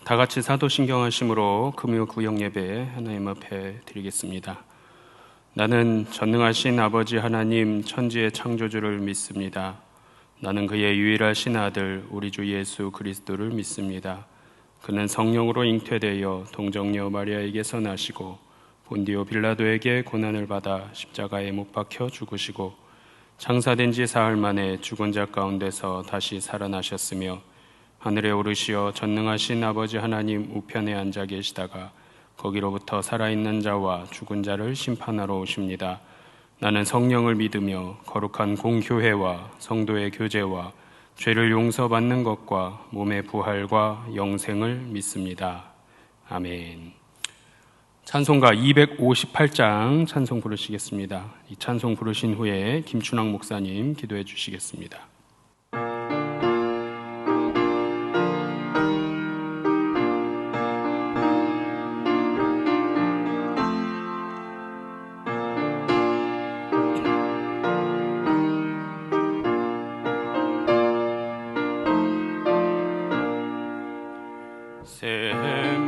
다 같이 사도신경하심으로 금요 구역 예배 하나님 앞에 드리겠습니다. 나는 전능하신 아버지 하나님 천지의 창조주를 믿습니다. 나는 그의 유일하신 아들 우리 주 예수 그리스도를 믿습니다. 그는 성령으로 잉태되어 동정녀 마리아에게서 나시고 본디오 빌라도에게 고난을 받아 십자가에 못 박혀 죽으시고 장사된 지 사흘 만에 죽은 자 가운데서 다시 살아나셨으며 하늘에 오르시어 전능하신 아버지 하나님 우편에 앉아 계시다가 거기로부터 살아있는 자와 죽은 자를 심판하러 오십니다. 나는 성령을 믿으며 거룩한 공교회와 성도의 교제와 죄를 용서받는 것과 몸의 부활과 영생을 믿습니다. 아멘. 찬송가 258장 찬송 부르시겠습니다. 이 찬송 부르신 후에 김춘학 목사님 기도해 주시겠습니다.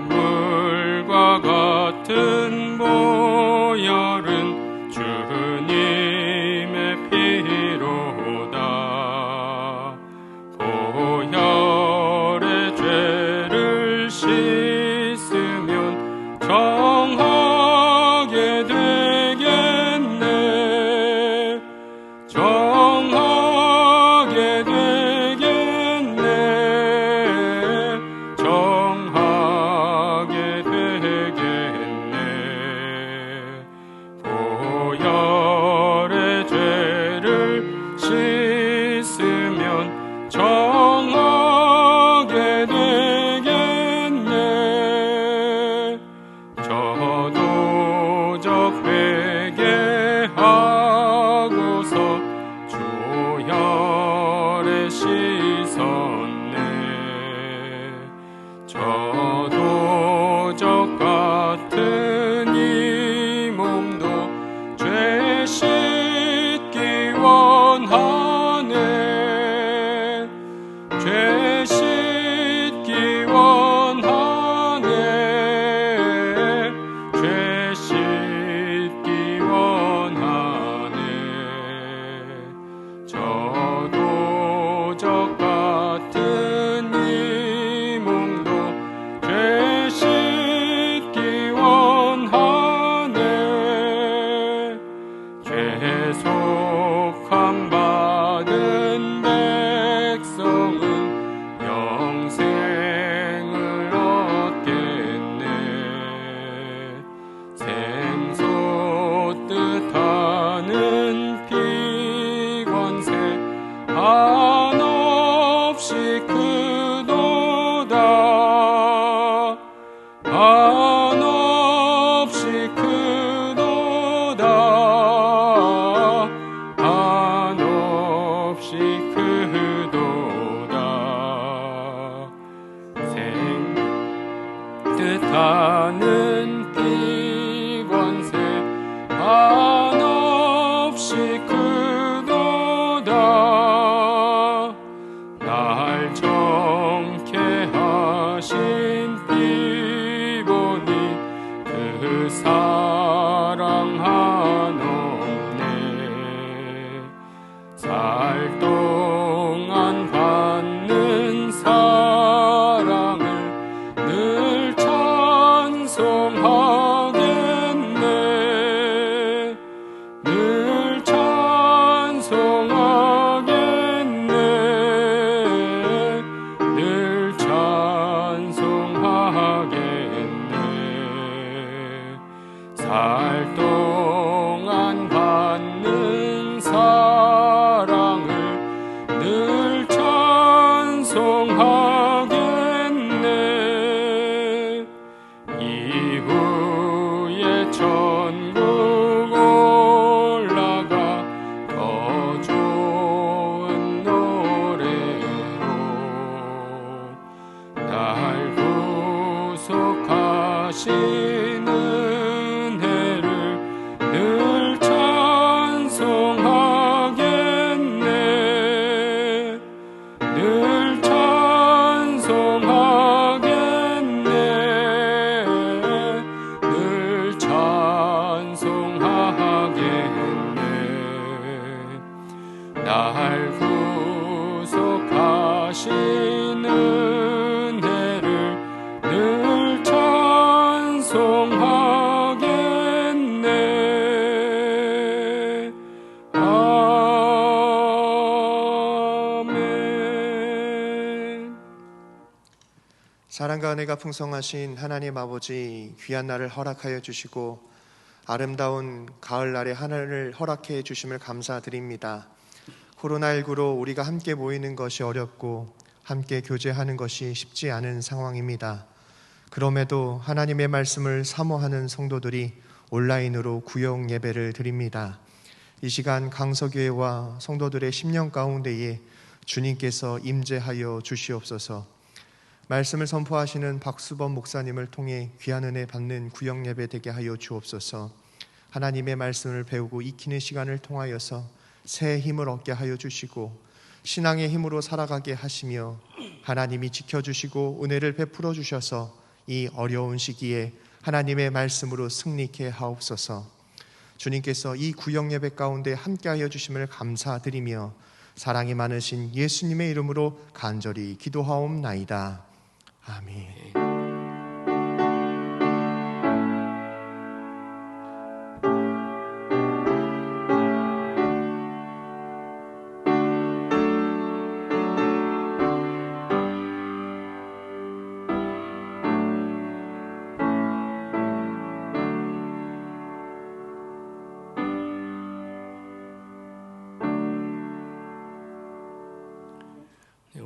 샘물과 같은 보혈은 주님의 피로다. 보혈의 죄를 씻으면 정하게 되겠네. 정하게 되겠네. 정하게 되겠네. 보혈의 죄를 씻으면 정하게 되겠네. 저도적 회개하고서 주혈에 씻었네. 저도적 같은 이 몸도 죄 씻기 원하네. 죄 씻기 원하네. 죄 씻기 원하네. 저도적 같은 이 몸도 죄 씻기 원하네. 죄속함 받은 백성은 영생을 얻겠네. 샘솟듯 하는 피권세 한없이 크도다. 한없이 크도다. 한없이 크도다. 생뜻하는 피권세 한없이 크도다. 날 정케 하신 피 보니 그 사랑 한없네. 살 동안 받는 사랑을 늘 찬송하 사랑과 은혜가 풍성하신 하나님 아버지, 귀한 날을 허락하여 주시고 아름다운 가을날의 하늘을 허락해 주심을 감사드립니다. 코로나19로 우리가 함께 모이는 것이 어렵고 함께 교제하는 것이 쉽지 않은 상황입니다. 그럼에도 하나님의 말씀을 사모하는 성도들이 온라인으로 구역 예배를 드립니다. 이 시간 강서교회와 성도들의 심령 가운데에 주님께서 임재하여 주시옵소서. 말씀을 선포하시는 박수범 목사님을 통해 귀한 은혜 받는 구역 예배 되게 하여 주옵소서. 하나님의 말씀을 배우고 익히는 시간을 통하여서 새 힘을 얻게 하여 주시고 신앙의 힘으로 살아가게 하시며 하나님이 지켜주시고 은혜를 베풀어 주셔서 이 어려운 시기에 하나님의 말씀으로 승리케 하옵소서. 주님께서 이 구역 예배 가운데 함께하여 주심을 감사드리며 사랑이 많으신 예수님의 이름으로 간절히 기도하옵나이다. 아멘.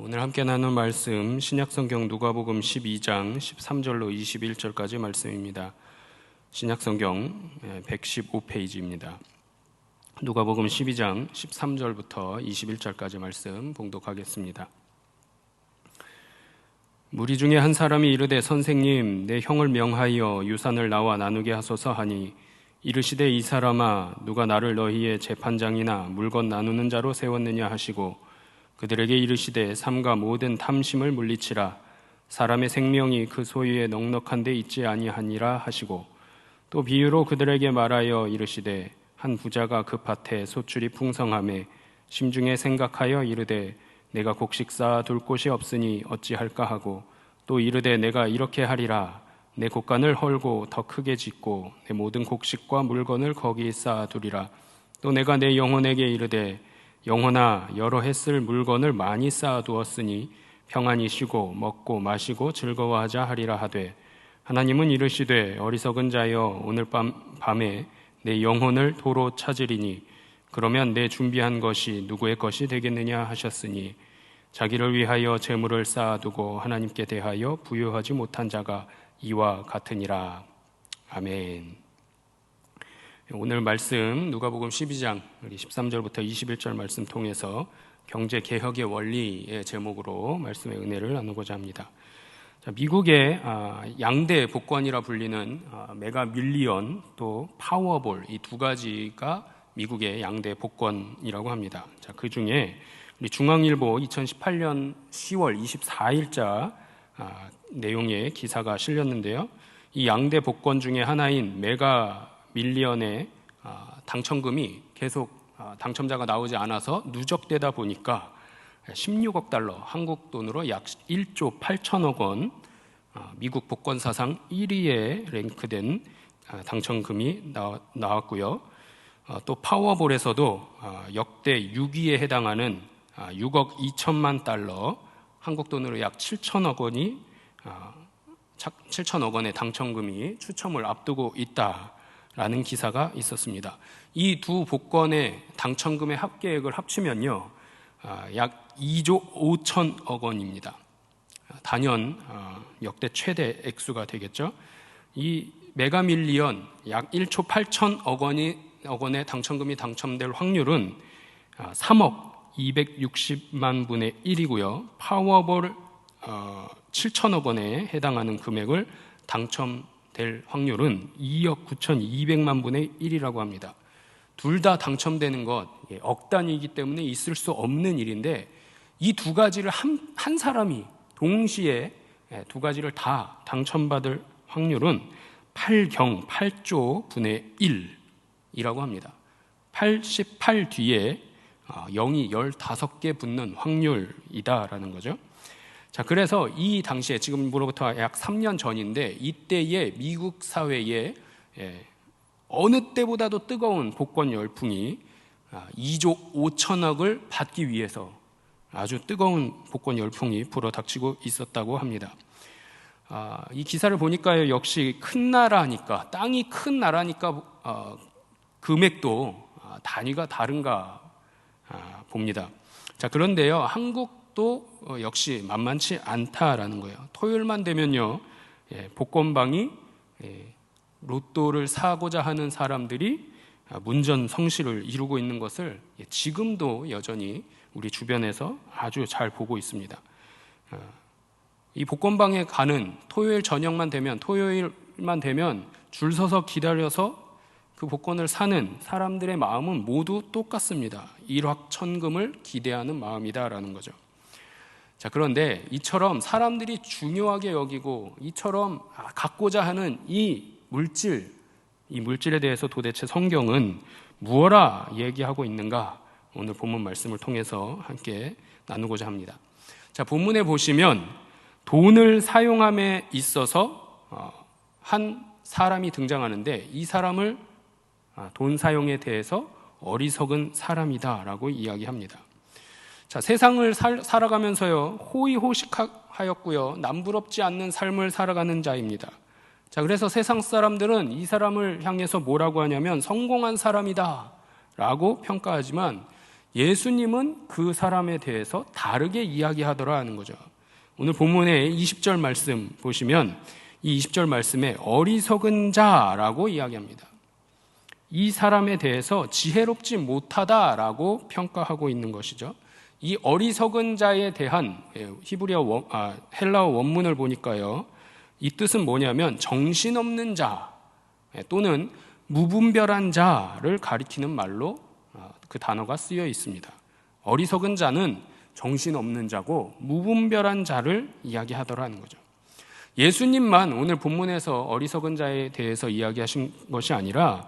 오늘 함께 나눌 말씀 신약성경 누가복음 12장 13절로 21절까지 말씀입니다. 신약성경 115페이지입니다. 누가복음 12장 13절부터 21절까지 말씀 봉독하겠습니다. 무리 중에 한 사람이 이르되 선생님, 내 형을 명하여 유산을 나와 나누게 하소서 하니 이르시되 이 사람아, 누가 나를 너희의 재판장이나 물건 나누는 자로 세웠느냐 하시고 그들에게 이르시되 삼가 모든 탐심을 물리치라. 사람의 생명이 그 소유에 넉넉한 데 있지 아니하니라 하시고 또 비유로 그들에게 말하여 이르시되 한 부자가 그 밭에 소출이 풍성하매 심중에 생각하여 이르되 내가 곡식 쌓아 둘 곳이 없으니 어찌할까 하고 또 이르되 내가 이렇게 하리라. 내 곡간을 헐고 더 크게 짓고 내 모든 곡식과 물건을 거기 쌓아 두리라. 또 내가 내 영혼에게 이르되 영혼아, 여러 해 쓸 물건을 많이 쌓아두었으니 평안히 쉬고 먹고 마시고 즐거워하자 하리라 하되 하나님은 이르시되 어리석은 자여, 오늘 밤에 내 영혼을 도로 찾으리니 그러면 내 준비한 것이 누구의 것이 되겠느냐 하셨으니 자기를 위하여 재물을 쌓아두고 하나님께 대하여 부유하지 못한 자가 이와 같으니라. 아멘. 오늘 말씀 누가복음 12장 13절부터 21절 말씀 통해서 경제개혁의 원리의 제목으로 말씀의 은혜를 나누고자 합니다. 미국의 양대 복권이라 불리는 메가밀리언 또 파워볼, 이 두 가지가 미국의 양대 복권이라고 합니다. 그 중에 우리 중앙일보 2018년 10월 24일자 내용의 기사가 실렸는데요. 이 양대 복권 중에 하나인 메가밀리언의 당첨금이 계속 당첨자가 나오지 않아서 누적되다 보니까 16억 달러, 한국 돈으로 약 1조 8천억 원, 미국 복권 사상 1위에 랭크된 당첨금이 나왔고요. 또 파워볼에서도 역대 6위에 해당하는 6억 2천만 달러, 한국 돈으로 약 7천억 원이 7천억 원의 당첨금이 추첨을 앞두고 있다라는 기사가 있었습니다. 이 두 복권의 당첨금의 합계액을 합치면요, 약 2조 5천억 원입니다. 단연 역대 최대 액수가 되겠죠. 이 메가밀리언 약 1조 8천억 원의 당첨금이 당첨될 확률은 3억 260만 분의 1이고요. 파워볼 7천억 원에 해당하는 금액을 당첨될 확률은 2억 9,200만 분의 1이라고 합니다. 둘 다 당첨되는 것, 억 단위이기 때문에 있을 수 없는 일인데, 이 두 가지를 한 사람이 동시에 두 가지를 다 당첨받을 확률은 8조 분의 1이라고 합니다. 88 뒤에 0이 15개 붙는 확률이다라는 거죠. 자, 그래서 이 당시에, 지금으로부터 약 3년 전인데, 이때의 미국 사회에 어느 때보다도 뜨거운 복권 열풍이 2조 5천억을 받기 위해서 아주 뜨거운 복권 열풍이 불어닥치고 있었다고 합니다. 이 기사를 보니까요, 역시 큰 나라니까, 땅이 큰 나라니까 금액도 단위가 다른가 봅니다. 자, 그런데요, 한국도 역시 만만치 않다라는 거예요. 토요일만 되면요, 복권방이 로또를 사고자 하는 사람들이 문전성시를 이루고 있는 것을 지금도 여전히 우리 주변에서 아주 잘 보고 있습니다. 이 복권방에 가는 토요일만 되면 줄 서서 기다려서 그 복권을 사는 사람들의 마음은 모두 똑같습니다. 일확천금을 기대하는 마음이다라는 거죠. 자, 그런데 이처럼 사람들이 중요하게 여기고 이처럼 갖고자 하는 이 물질에 대해서 도대체 성경은 무엇라 얘기하고 있는가? 오늘 본문 말씀을 통해서 함께 나누고자 합니다. 자, 본문에 보시면 돈을 사용함에 있어서 한 사람이 등장하는데, 이 사람을 돈 사용에 대해서 어리석은 사람이다라고 이야기합니다. 자, 세상을 살아가면서요, 호의호식하였고요, 남부럽지 않는 삶을 살아가는 자입니다. 자, 그래서 세상 사람들은 이 사람을 향해서 뭐라고 하냐면 성공한 사람이다 라고 평가하지만, 예수님은 그 사람에 대해서 다르게 이야기하더라 하는 거죠. 오늘 본문의 20절 말씀 보시면 이 20절 말씀에 어리석은 자라고 이야기합니다. 이 사람에 대해서 지혜롭지 못하다라고 평가하고 있는 것이죠. 이 어리석은 자에 대한 헬라어 원문을 보니까요, 이 뜻은 뭐냐면 정신없는 자 또는 무분별한 자를 가리키는 말로 그 단어가 쓰여 있습니다. 어리석은 자는 정신없는 자고 무분별한 자를 이야기하더라는 거죠. 예수님만 오늘 본문에서 어리석은 자에 대해서 이야기하신 것이 아니라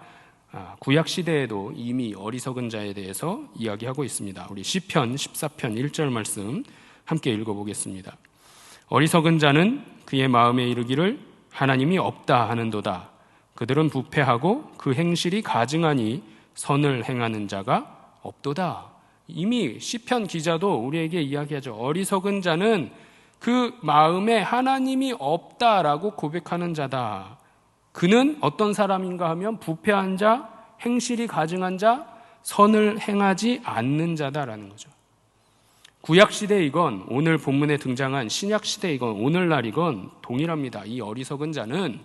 구약 시대에도 이미 어리석은 자에 대해서 이야기하고 있습니다. 우리 시편 14편 1절 말씀 함께 읽어보겠습니다. 어리석은 자는 그의 마음에 이르기를 하나님이 없다 하는도다. 그들은 부패하고 그 행실이 가증하니 선을 행하는 자가 없도다. 이미 시편 기자도 우리에게 이야기하죠. 어리석은 자는 그 마음에 하나님이 없다라고 고백하는 자다. 그는 어떤 사람인가 하면 부패한 자, 행실이 가증한 자, 선을 행하지 않는 자다라는 거죠. 구약시대이건 오늘 본문에 등장한 신약시대이건 오늘날이건 동일합니다. 이 어리석은 자는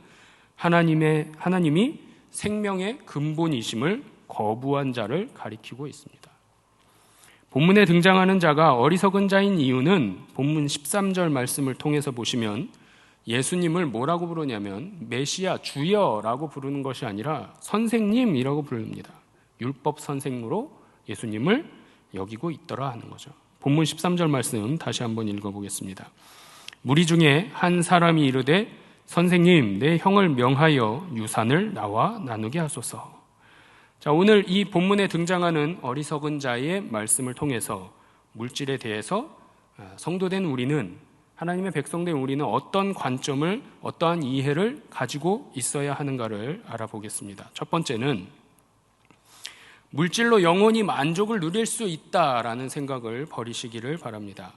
하나님이 생명의 근본이심을 거부한 자를 가리키고 있습니다. 본문에 등장하는 자가 어리석은 자인 이유는 본문 13절 말씀을 통해서 보시면 예수님을 뭐라고 부르냐면 메시아 주여라고 부르는 것이 아니라 선생님이라고 부릅니다. 율법 선생으로 예수님을 여기고 있더라 하는 거죠. 본문 13절 말씀 다시 한번 읽어보겠습니다. 무리 중에 한 사람이 이르되 선생님, 내 형을 명하여 유산을 나와 나누게 하소서. 자, 오늘 이 본문에 등장하는 어리석은 자의 말씀을 통해서 물질에 대해서 성도된 우리는, 하나님의 백성된 우리는 어떤 관점을, 어떠한 이해를 가지고 있어야 하는가를 알아보겠습니다. 첫 번째는 물질로 영원히 만족을 누릴 수 있다라는 생각을 버리시기를 바랍니다.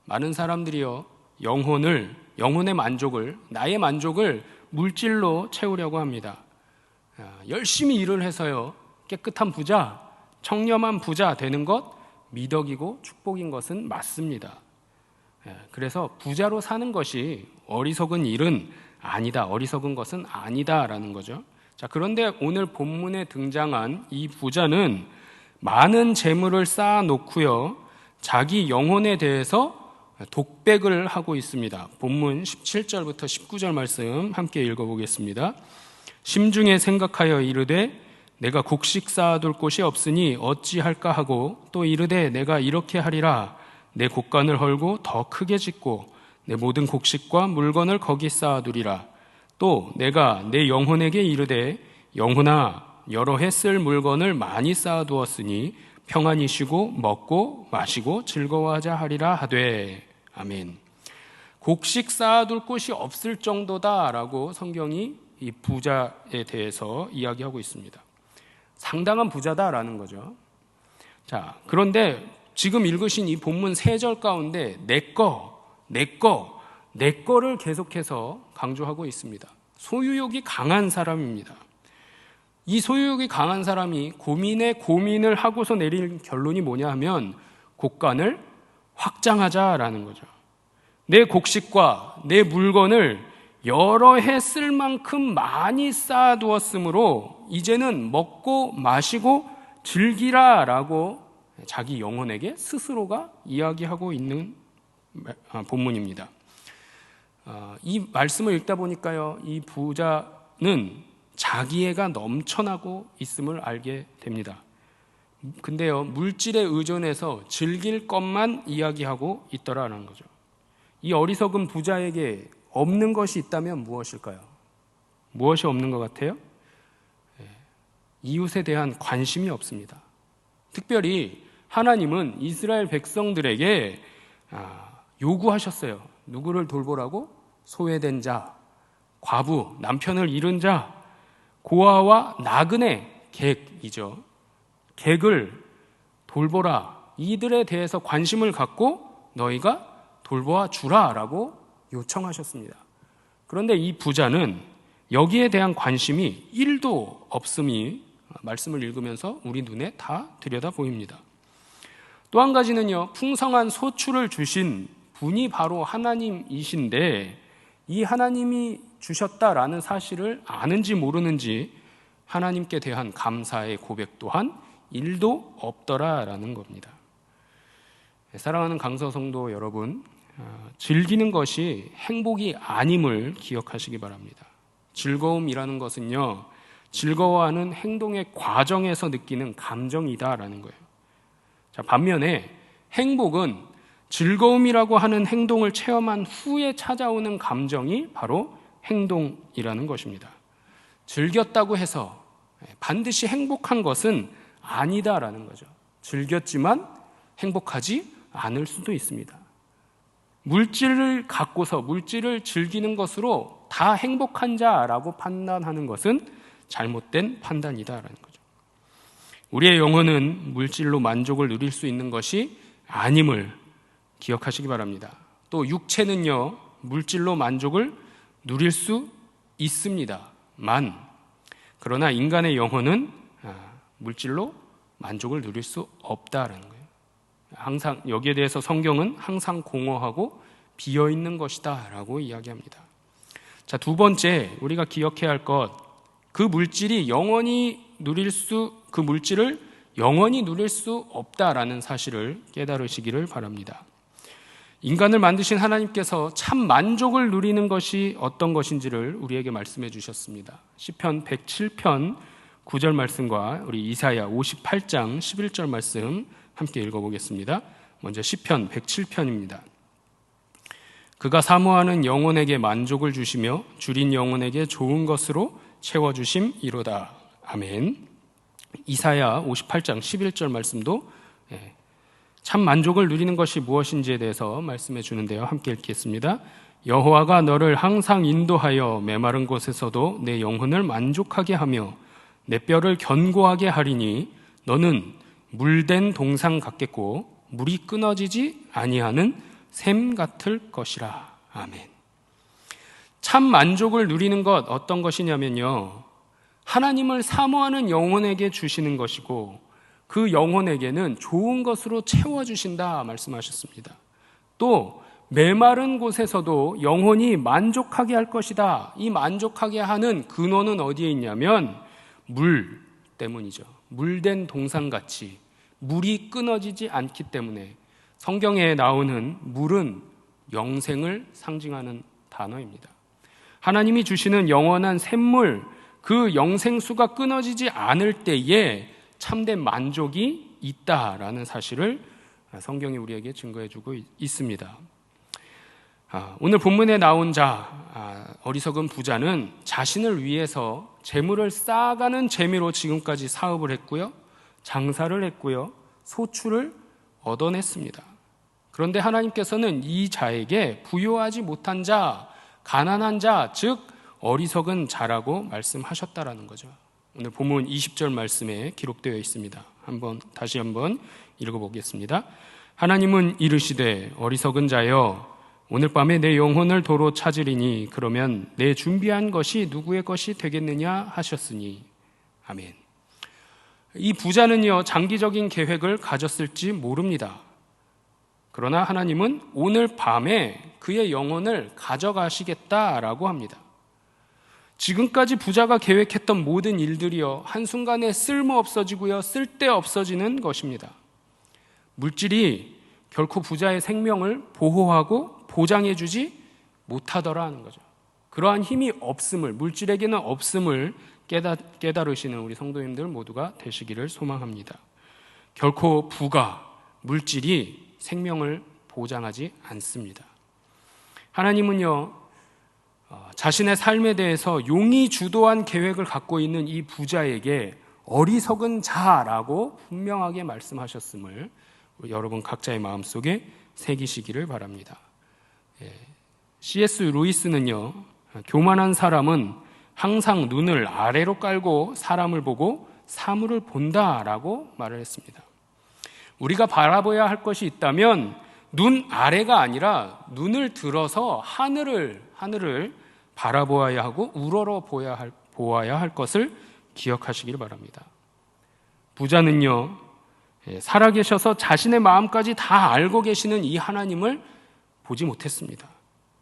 많은 사람들이요, 영혼의 만족을, 나의 만족을 물질로 채우려고 합니다. 열심히 일을 해서요, 깨끗한 부자, 청렴한 부자 되는 것 미덕이고 축복인 것은 맞습니다. 그래서 부자로 사는 것이 어리석은 일은 아니다, 어리석은 것은 아니다라는 거죠. 자, 그런데 오늘 본문에 등장한 이 부자는 많은 재물을 쌓아놓고요, 자기 영혼에 대해서 독백을 하고 있습니다. 본문 17절부터 19절 말씀 함께 읽어보겠습니다. 심중에 생각하여 이르되 내가 곡식 쌓아둘 곳이 없으니 어찌할까 하고, 또 이르되 내가 이렇게 하리라. 내 곡간을 헐고 더 크게 짓고 내 모든 곡식과 물건을 거기 쌓아두리라. 또 내가 내 영혼에게 이르되 영혼아, 여러 해 쓸 물건을 많이 쌓아두었으니 평안히 쉬고 먹고 마시고 즐거워하자 하리라 하되. 아멘. 곡식 쌓아둘 곳이 없을 정도다라고 성경이 이 부자에 대해서 이야기하고 있습니다. 상당한 부자다라는 거죠. 자, 그런데 지금 읽으신 이 본문 3절 가운데 내 거, 내 거를 계속해서 강조하고 있습니다. 소유욕이 강한 사람입니다. 이 소유욕이 강한 사람이 고민에 고민을 하고서 내린 결론이 뭐냐 하면 곡간을 확장하자라는 거죠. 내 곡식과 내 물건을 여러 해 쓸 만큼 많이 쌓아두었으므로 이제는 먹고 마시고 즐기라라고 자기 영혼에게 스스로가 이야기하고 있는 본문입니다. 이 말씀을 읽다 보니까요, 이 부자는 자기애가 넘쳐나고 있음을 알게 됩니다. 근데요, 물질에 의존해서 즐길 것만 이야기하고 있더라는 거죠. 이 어리석은 부자에게 없는 것이 있다면 무엇일까요? 무엇이 없는 것 같아요? 이웃에 대한 관심이 없습니다. 특별히 하나님은 이스라엘 백성들에게 요구하셨어요. 누구를 돌보라고? 소외된 자, 과부, 남편을 잃은 자, 고아와 나그네, 객이죠. 객을 돌보라. 이들에 대해서 관심을 갖고 너희가 돌보아 주라라고 요청하셨습니다. 그런데 이 부자는 여기에 대한 관심이 1도 없음이 말씀을 읽으면서 우리 눈에 다 들여다 보입니다. 또 한 가지는요, 풍성한 소출을 주신 분이 바로 하나님이신데 이 하나님이 주셨다라는 사실을 아는지 모르는지 하나님께 대한 감사의 고백 또한 1도 없더라라는 겁니다. 사랑하는 강서 성도 여러분, 즐기는 것이 행복이 아님을 기억하시기 바랍니다. 즐거움이라는 것은요, 즐거워하는 행동의 과정에서 느끼는 감정이다라는 거예요. 자, 반면에 행복은 즐거움이라고 하는 행동을 체험한 후에 찾아오는 감정이 바로 행동이라는 것입니다. 즐겼다고 해서 반드시 행복한 것은 아니다라는 거죠. 즐겼지만 행복하지 않을 수도 있습니다. 물질을 갖고서 물질을 즐기는 것으로 다 행복한 자라고 판단하는 것은 잘못된 판단이다라는 거죠. 우리의 영혼은 물질로 만족을 누릴 수 있는 것이 아님을 기억하시기 바랍니다. 또 육체는요, 물질로 만족을 누릴 수 있습니다만, 그러나 인간의 영혼은 물질로 만족을 누릴 수 없다라는 거예요. 항상 여기에 대해서 성경은 항상 공허하고 비어 있는 것이다라고 이야기합니다. 자, 두 번째 우리가 기억해야 할 것, 그 물질을 영원히 누릴 수 없다라는 사실을 깨달으시기를 바랍니다. 인간을 만드신 하나님께서 참 만족을 누리는 것이 어떤 것인지를 우리에게 말씀해 주셨습니다. 시편 107편 9절 말씀과 우리 이사야 58장 11절 말씀 함께 읽어보겠습니다. 먼저 시편 107편입니다. 그가 사모하는 영혼에게 만족을 주시며 줄인 영혼에게 좋은 것으로 채워주심이로다. 아멘. 이사야 58장 11절 말씀도 참 만족을 누리는 것이 무엇인지에 대해서 말씀해 주는데요. 함께 읽겠습니다. 여호와가 너를 항상 인도하여 메마른 곳에서도 내 영혼을 만족하게 하며 내 뼈를 견고하게 하리니 너는 물된 동상 같겠고 물이 끊어지지 아니하는 샘 같을 것이라. 아멘. 참 만족을 누리는 것 어떤 것이냐면요, 하나님을 사모하는 영혼에게 주시는 것이고 그 영혼에게는 좋은 것으로 채워주신다 말씀하셨습니다. 또 메마른 곳에서도 영혼이 만족하게 할 것이다. 이 만족하게 하는 근원은 어디에 있냐면 물 때문이죠. 물된 동상같이 물이 끊어지지 않기 때문에 성경에 나오는 물은 영생을 상징하는 단어입니다. 하나님이 주시는 영원한 샘물, 그 영생수가 끊어지지 않을 때에 참된 만족이 있다라는 사실을 성경이 우리에게 증거해주고 있습니다. 오늘 본문에 나온 어리석은 부자는 자신을 위해서 재물을 쌓아가는 재미로 지금까지 사업을 했고요, 장사를 했고요, 소출을 얻어냈습니다. 그런데 하나님께서는 이 자에게 부요하지 못한 자, 가난한 자, 즉 어리석은 자라고 말씀하셨다라는 거죠. 오늘 본문 20절 말씀에 기록되어 있습니다. 다시 한번 읽어보겠습니다. 하나님은 이르시되 어리석은 자여 오늘 밤에 내 영혼을 도로 찾으리니 그러면 내 준비한 것이 누구의 것이 되겠느냐 하셨으니. 아멘. 이 부자는요, 장기적인 계획을 가졌을지 모릅니다. 그러나 하나님은 오늘 밤에 그의 영혼을 가져가시겠다라고 합니다. 지금까지 부자가 계획했던 모든 일들이요, 한순간에 쓸모 없어지고요, 쓸데 없어지는 것입니다. 물질이 결코 부자의 생명을 보호하고 보장해주지 못하더라 하는 거죠. 그러한 힘이 없음을, 물질에게는 없음을 깨달으시는 우리 성도님들 모두가 되시기를 소망합니다. 결코 부가, 물질이 생명을 보장하지 않습니다. 하나님은요, 자신의 삶에 대해서 용이 주도한 계획을 갖고 있는 이 부자에게 어리석은 자라고 분명하게 말씀하셨음을 여러분 각자의 마음속에 새기시기를 바랍니다. C.S. 루이스는요, 교만한 사람은 항상 눈을 아래로 깔고 사람을 보고 사물을 본다라고 말을 했습니다. 우리가 바라봐야 할 것이 있다면 눈 아래가 아니라 눈을 들어서 하늘을 바라보아야 하고 우러러 보아야 할 것을 기억하시길 바랍니다. 부자는요, 살아계셔서 자신의 마음까지 다 알고 계시는 이 하나님을 보지 못했습니다.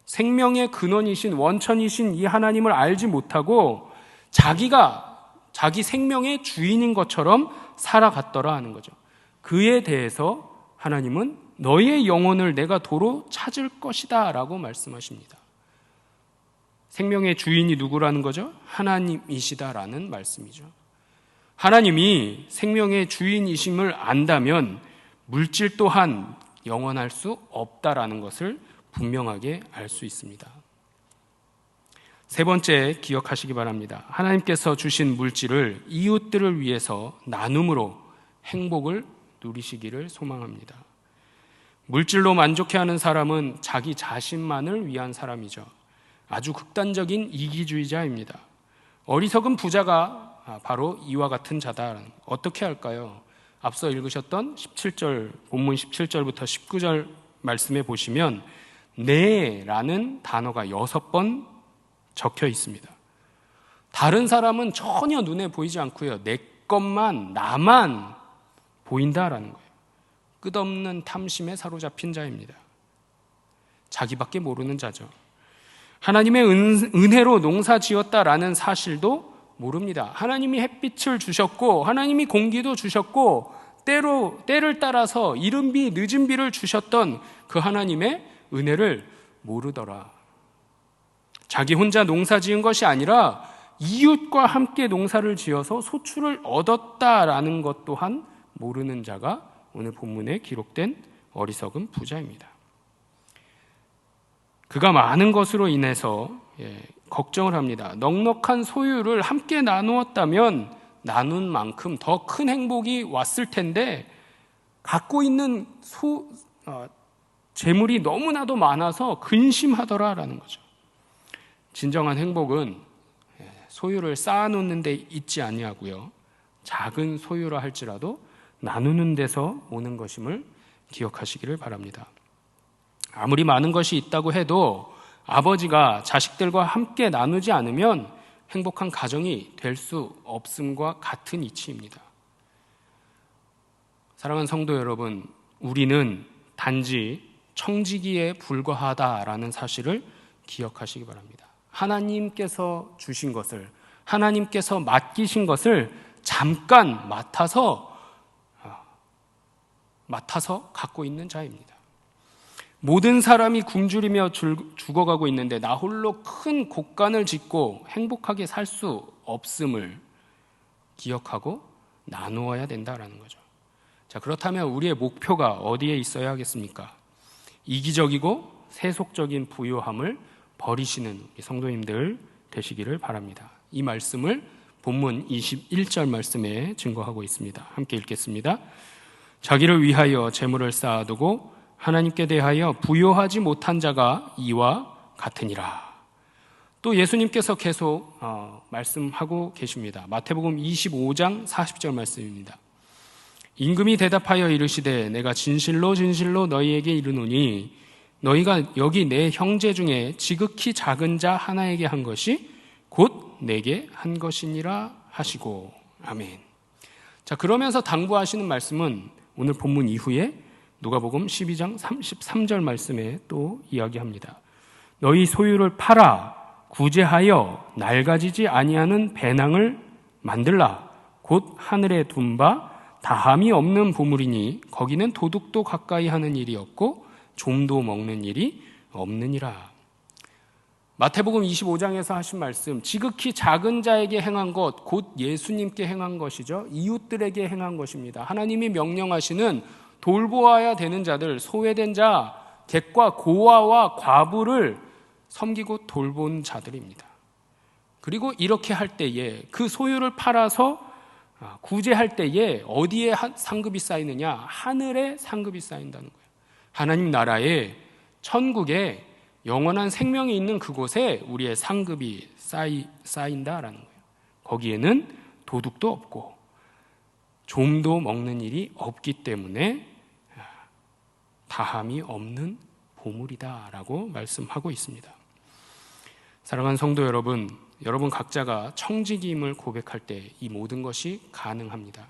생명의 근원이신 원천이신 이 하나님을 알지 못하고 자기 생명의 주인인 것처럼 살아갔더라 하는 거죠. 그에 대해서 하나님은 너의 영혼을 내가 도로 찾을 것이다 라고 말씀하십니다. 생명의 주인이 누구라는 거죠? 하나님이시다라는 말씀이죠. 하나님이 생명의 주인이심을 안다면 물질 또한 영원할 수 없다라는 것을 분명하게 알 수 있습니다. 세 번째 기억하시기 바랍니다. 하나님께서 주신 물질을 이웃들을 위해서 나눔으로 행복을 누리시기를 소망합니다. 물질로 만족해하는 사람은 자기 자신만을 위한 사람이죠. 아주 극단적인 이기주의자입니다. 어리석은 부자가 바로 이와 같은 자다. 어떻게 할까요? 앞서 읽으셨던 17절, 본문 17절부터 19절 말씀에 보시면 네라는 단어가 6번 적혀 있습니다. 다른 사람은 전혀 눈에 보이지 않고요, 내 것만, 나만 보인다라는 거예요. 끝없는 탐심에 사로잡힌 자입니다. 자기밖에 모르는 자죠. 하나님의 은혜로 농사 지었다라는 사실도 모릅니다. 하나님이 햇빛을 주셨고 하나님이 공기도 주셨고 때를 따라서 이른 비 늦은 비를 주셨던 그 하나님의 은혜를 모르더라. 자기 혼자 농사 지은 것이 아니라 이웃과 함께 농사를 지어서 소출을 얻었다라는 것 또한 모르는 자가 오늘 본문에 기록된 어리석은 부자입니다. 그가 많은 것으로 인해서 걱정을 합니다. 넉넉한 소유를 함께 나누었다면 나눈 만큼 더 큰 행복이 왔을 텐데 갖고 있는 재물이 너무나도 많아서 근심하더라라는 거죠. 진정한 행복은 소유를 쌓아놓는 데 있지 아니하고요, 작은 소유라 할지라도 나누는 데서 오는 것임을 기억하시기를 바랍니다. 아무리 많은 것이 있다고 해도 아버지가 자식들과 함께 나누지 않으면 행복한 가정이 될 수 없음과 같은 이치입니다. 사랑하는 성도 여러분, 우리는 단지 청지기에 불과하다라는 사실을 기억하시기 바랍니다. 하나님께서 주신 것을, 하나님께서 맡기신 것을 잠깐 맡아서 갖고 있는 자입니다. 모든 사람이 굶주리며 죽어가고 있는데 나 홀로 큰 곡간을 짓고 행복하게 살 수 없음을 기억하고 나누어야 된다라는 거죠. 자, 그렇다면 우리의 목표가 어디에 있어야 하겠습니까? 이기적이고 세속적인 부유함을 버리시는 성도님들 되시기를 바랍니다. 이 말씀을 본문 21절 말씀에 증거하고 있습니다. 함께 읽겠습니다. 자기를 위하여 재물을 쌓아두고 하나님께 대하여 부요하지 못한 자가 이와 같으니라. 또 예수님께서 계속 말씀하고 계십니다. 마태복음 25장 40절 말씀입니다. 임금이 대답하여 이르시되 내가 진실로 진실로 너희에게 이르노니 너희가 여기 내 형제 중에 지극히 작은 자 하나에게 한 것이 곧 내게 한 것이니라 하시고. 아멘. 자, 그러면서 당부하시는 말씀은 오늘 본문 이후에 누가복음 12장 33절 말씀에 또 이야기합니다. 너희 소유를 팔아 구제하여 낡아지지 아니하는 배낭을 만들라. 곧 하늘에 둔 바 다함이 없는 보물이니 거기는 도둑도 가까이 하는 일이 없고 좀도 먹는 일이 없느니라. 마태복음 25장에서 하신 말씀, 지극히 작은 자에게 행한 것, 곧 예수님께 행한 것이죠. 이웃들에게 행한 것입니다. 하나님이 명령하시는 돌보아야 되는 자들, 소외된 자, 객과 고아와 과부를 섬기고 돌본 자들입니다. 그리고 이렇게 할 때에 그 소유를 팔아서 구제할 때에 어디에 상급이 쌓이느냐? 하늘에 상급이 쌓인다는 거예요. 하나님 나라에, 천국에 영원한 생명이 있는 그곳에 우리의 상급이 쌓인다라는 거예요. 거기에는 도둑도 없고 좀도 먹는 일이 없기 때문에 다함이 없는 보물이다라고 말씀하고 있습니다. 사랑하는 성도 여러분, 여러분 각자가 청지기임을 고백할 때 이 모든 것이 가능합니다.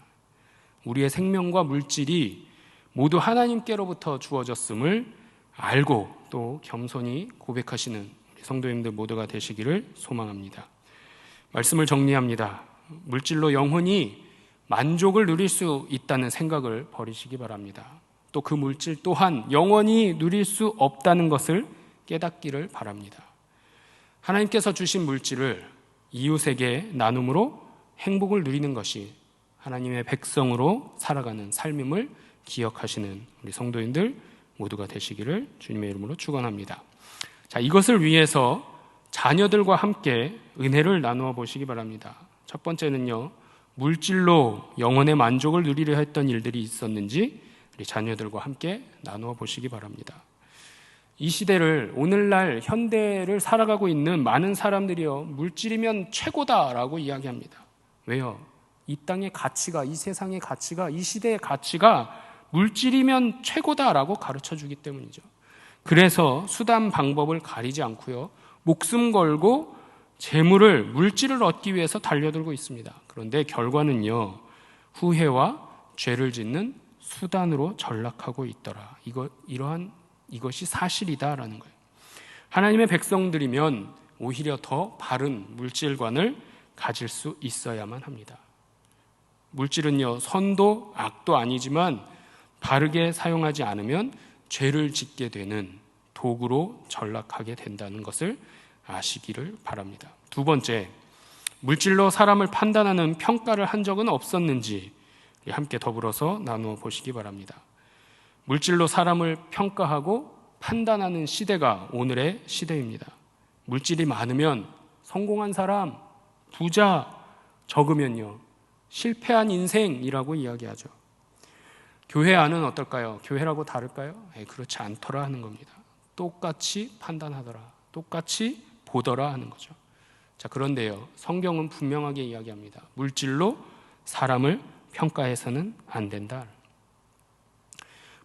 우리의 생명과 물질이 모두 하나님께로부터 주어졌음을 알고 또 겸손히 고백하시는 성도님들 모두가 되시기를 소망합니다. 말씀을 정리합니다. 물질로 영혼이 만족을 누릴 수 있다는 생각을 버리시기 바랍니다. 또 그 물질 또한 영원히 누릴 수 없다는 것을 깨닫기를 바랍니다. 하나님께서 주신 물질을 이웃에게 나눔으로 행복을 누리는 것이 하나님의 백성으로 살아가는 삶임을 기억하시는 우리 성도인들 모두가 되시기를 주님의 이름으로 축원합니다. 자, 이것을 위해서 자녀들과 함께 은혜를 나누어 보시기 바랍니다. 첫 번째는요, 물질로 영혼의 만족을 누리려 했던 일들이 있었는지 우리 자녀들과 함께 나누어 보시기 바랍니다. 이 시대를, 오늘날 현대를 살아가고 있는 많은 사람들이요, 물질이면 최고다라고 이야기합니다. 왜요? 이 땅의 가치가, 이 세상의 가치가, 이 시대의 가치가 물질이면 최고다라고 가르쳐 주기 때문이죠. 그래서 수단 방법을 가리지 않고요, 목숨 걸고 재물을, 물질을 얻기 위해서 달려들고 있습니다. 그런데 결과는요, 후회와 죄를 짓는 수단으로 전락하고 있더라. 이것이 사실이다라는 거예요. 하나님의 백성들이면 오히려 더 바른 물질관을 가질 수 있어야만 합니다. 물질은요, 선도 악도 아니지만 바르게 사용하지 않으면 죄를 짓게 되는 도구로 전락하게 된다는 것을 아시기를 바랍니다. 두 번째, 물질로 사람을 판단하는 평가를 한 적은 없었는지 함께 더불어서 나누어 보시기 바랍니다. 물질로 사람을 평가하고 판단하는 시대가 오늘의 시대입니다. 물질이 많으면 성공한 사람, 부자, 적으면요, 실패한 인생이라고 이야기하죠. 교회 안은 어떨까요? 교회라고 다를까요? 그렇지 않더라 하는 겁니다. 똑같이 판단하더라, 똑같이 보더라 하는 거죠. 자, 그런데요, 성경은 분명하게 이야기합니다. 물질로 사람을 평가해서는 안 된다.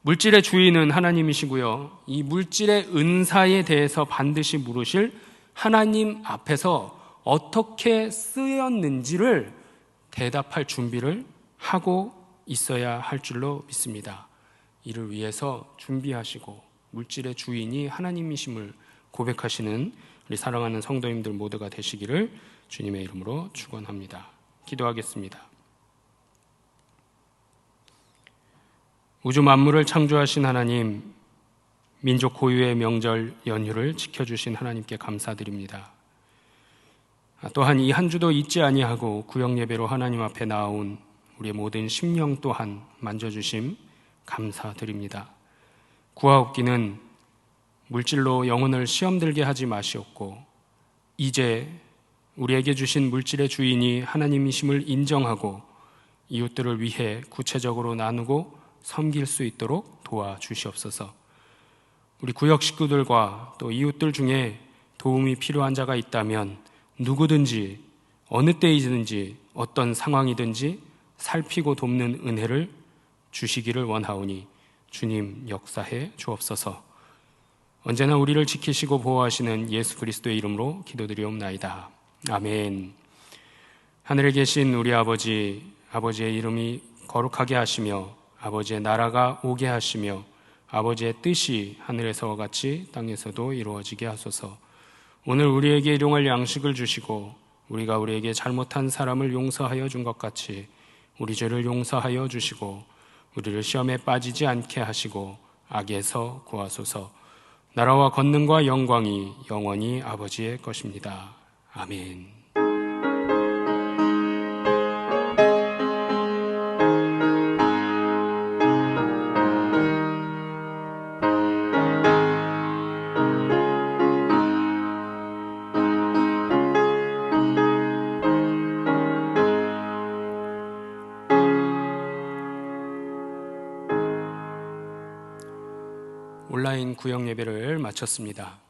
물질의 주인은 하나님이시고요, 이 물질의 은사에 대해서 반드시 물으실 하나님 앞에서 어떻게 쓰였는지를 대답할 준비를 하고 있어야 할 줄로 믿습니다. 이를 위해서 준비하시고 물질의 주인이 하나님이심을 고백하시는 우리 사랑하는 성도님들 모두가 되시기를 주님의 이름으로 축원합니다. 기도하겠습니다. 우주 만물을 창조하신 하나님, 민족 고유의 명절 연휴를 지켜주신 하나님께 감사드립니다. 또한 이 한 주도 잊지 아니하고 구역 예배로 하나님 앞에 나온 우리의 모든 심령 또한 만져주심 감사드립니다. 구하옵기는 물질로 영혼을 시험들게 하지 마시옵고 이제 우리에게 주신 물질의 주인이 하나님이심을 인정하고 이웃들을 위해 구체적으로 나누고 섬길 수 있도록 도와주시옵소서. 우리 구역 식구들과 또 이웃들 중에 도움이 필요한 자가 있다면 누구든지 어느 때이든지 어떤 상황이든지 살피고 돕는 은혜를 주시기를 원하오니 주님 역사해 주옵소서. 언제나 우리를 지키시고 보호하시는 예수 그리스도의 이름으로 기도드리옵나이다. 아멘. 하늘에 계신 우리 아버지, 아버지의 이름이 거룩하게 하시며 아버지의 나라가 오게 하시며 아버지의 뜻이 하늘에서와 같이 땅에서도 이루어지게 하소서. 오늘 우리에게 일용할 양식을 주시고 우리가 우리에게 잘못한 사람을 용서하여 준 것 같이 우리 죄를 용서하여 주시고 우리를 시험에 빠지지 않게 하시고 악에서 구하소서. 나라와 권능과 영광이 영원히 아버지의 것입니다. 아멘. 온라인 구역 예배를 마쳤습니다.